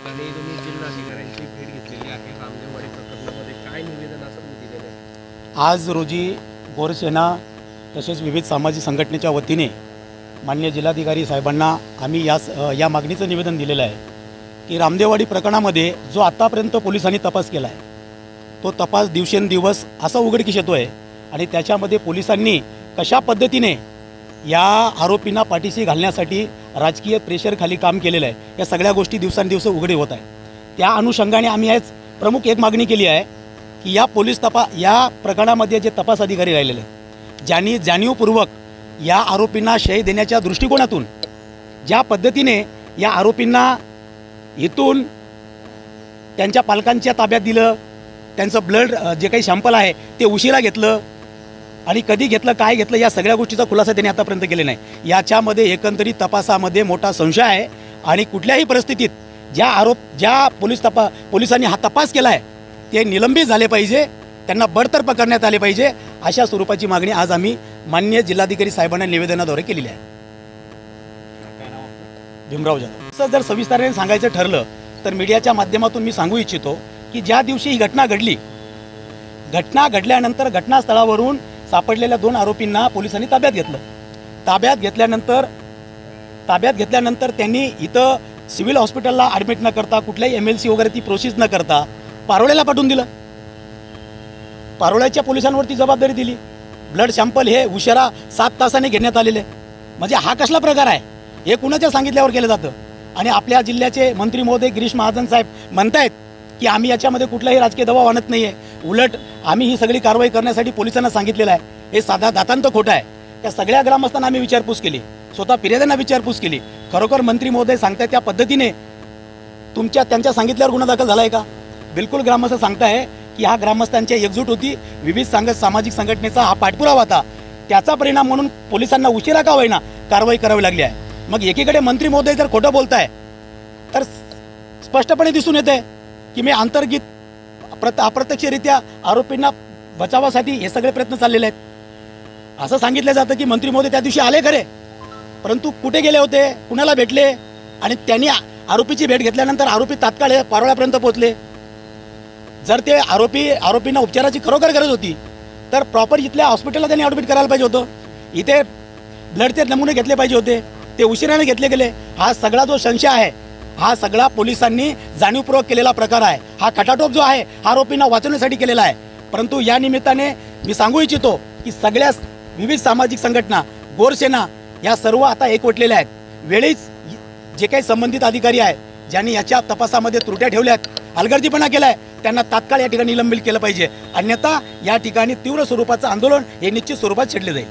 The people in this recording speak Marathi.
ठिकाणी तुम्ही जिल्हाधिकाऱ्यांची भेट घेतलेली आहे रामदेववाडी प्रकरणामध्ये, काय निवेदन असं तुम्ही दिलेलं आहे? आज रोजी गोरसेना तसेच विविध सामाजिक संघटनेच्या वतीने माननीय जिल्हाधिकारी साहेबांना आम्ही या मागणीचं निवेदन दिलेलं आहे की रामदेववाडी प्रकरणामध्ये जो आत्तापर्यंत पोलिसांनी तपास केला आहे तो तपास दिवसेंदिवस असा उघडकीस येतो आहे आणि त्याच्यामध्ये पोलिसांनी कशा पद्धतीने या आरोपींना पाठीशी घालण्यासाठी राजकीय प्रेशरखाली काम केलेलं आहे, या सगळ्या गोष्टी दिवसांदिवस उघडे होत आहे। त्या अनुषंगाने आम्ही आज प्रमुख एक मागणी केली आहे की या प्रकरणामध्ये जे तपास अधिकारी राहिलेले आहेत, ज्यांनी जाणीवपूर्वक या आरोपींना शय देण्याच्या दृष्टिकोनातून ज्या पद्धतीने या आरोपींना इथून त्यांच्या पालकांच्या ताब्यात दिलं, त्यांचं ब्लड जे काही सॅम्पल आहे ते उशिरा घेतलं आणि कधी घेतलं, काय घेतलं, या सगळ्या गोष्टीचा खुलासा त्यांनी आतापर्यंत केले नाही। याच्यामध्ये एकंदरीत तपासामध्ये मोठा संशय आहे आणि कुठल्याही परिस्थितीत ज्या पोलिसांनी हा तपास केला आहे ते निलंबित झाले पाहिजे, त्यांना बडतर्फ करण्यात आले पाहिजे, अशा स्वरूपाची मागणी आज आम्ही माननीय जिल्हाधिकारी साहेबांना निवेदनाद्वारे केलेली आहे। भीमराव जाधव। असं जर सविस्तराने सांगायचं ठरलं तर मीडियाच्या माध्यमातून मी सांगू इच्छितो की ज्या दिवशी ही घटना घडल्यानंतर घटनास्थळावरून सापडलेल्या 2 आरोपींना पोलिसांनी ताब्यात घेतलं। ताब्यात घेतल्यानंतर त्यांनी इथं सिव्हिल हॉस्पिटलला ॲडमिट न करता, कुठल्याही MLC वगैरे ती प्रोसेस न करता पारोळ्याला पाठवून दिलं। पारोळ्याच्या पोलिसांवरती जबाबदारी दिली। ब्लड सॅम्पल हे उशिरा 7 तासाने घेण्यात आलेले, म्हणजे हा कसला प्रकार आहे? हे कुणाच्या सांगितल्यावर केलं जातं? आणि आपल्या जिल्ह्याचे मंत्री महोदय गिरीश महाजन साहेब म्हणतायत की आम्ही याच्यामध्ये कुठलाही राजकीय दबाव आणत नाही आहे, उलट आम्ही ही सगळी कारवाई करण्यासाठी पोलिसांना सांगितलेलं आहे। हे साधा दातांत खोटं आहे। त्या सगळ्या ग्रामस्थांना आम्ही विचारपूस केली, स्वतः फिर्याद्यांना विचारपूस केली। खरोखर मंत्री महोदय सांगताय त्या पद्धतीने त्यांच्या सांगितल्यावर गुन्हा दाखल झाला आहे का? बिलकुल ग्रामस्थ सांगताय की हा ग्रामस्थांची एकजूट होती, विविध सामाजिक संघटनेचा हा पाठपुरावा होता, त्याचा परिणाम म्हणून पोलिसांना उशिरा का होईना कारवाई करावी लागली आहे। मग एकीकडे मंत्री महोदय जर खोटं बोलताय तर स्पष्टपणे दिसून येते की मी अप्रत्यक्षरित्या आरोपींना बचावासाठी हे सगळे प्रयत्न चाललेले आहेत। असं सांगितलं जातं की मंत्री महोदय त्या दिवशी आले खरे, परंतु कुठे गेले होते, कुणाला भेटले, आणि त्यांनी आरोपीची भेट घेतल्यानंतर आरोपी तात्काळ पारोळ्यापर्यंत पोहोचले। जर ते आरोपींना उपचाराची खरोखर गरज होती तर प्रॉपर इथल्या हॉस्पिटलला त्यांनी ॲडमिट करायला पाहिजे होतं, इथे ब्लडचे नमुने घेतले पाहिजे होते, ते उशिराने घेतले गेले। हा सगळा जो संशय आहे हा सगळा पोलिसांनी जाणीवपूर्वक केलेला प्रकार आहे। हा खटाटोप जो आहे हा आरोपींना वाचवण्यासाठी केलेला आहे। परंतु या निमित्ताने मी सांगू इच्छितो की सगळ्या विविध सामाजिक संघटना, गोरसेना या सर्व आता एकवटलेल्या आहेत। वेळीच जे काही संबंधित अधिकारी आहेत ज्यांनी याच्या तपासामध्ये त्रुट्या ठेवल्यात, हलगर्जीपणा केलाय, त्यांना तात्काळ या ठिकाणी निलंबित केलं पाहिजे, अन्यथा या ठिकाणी तीव्र स्वरूपाचं आंदोलन हे निश्चित स्वरूपात छेडले जाईल।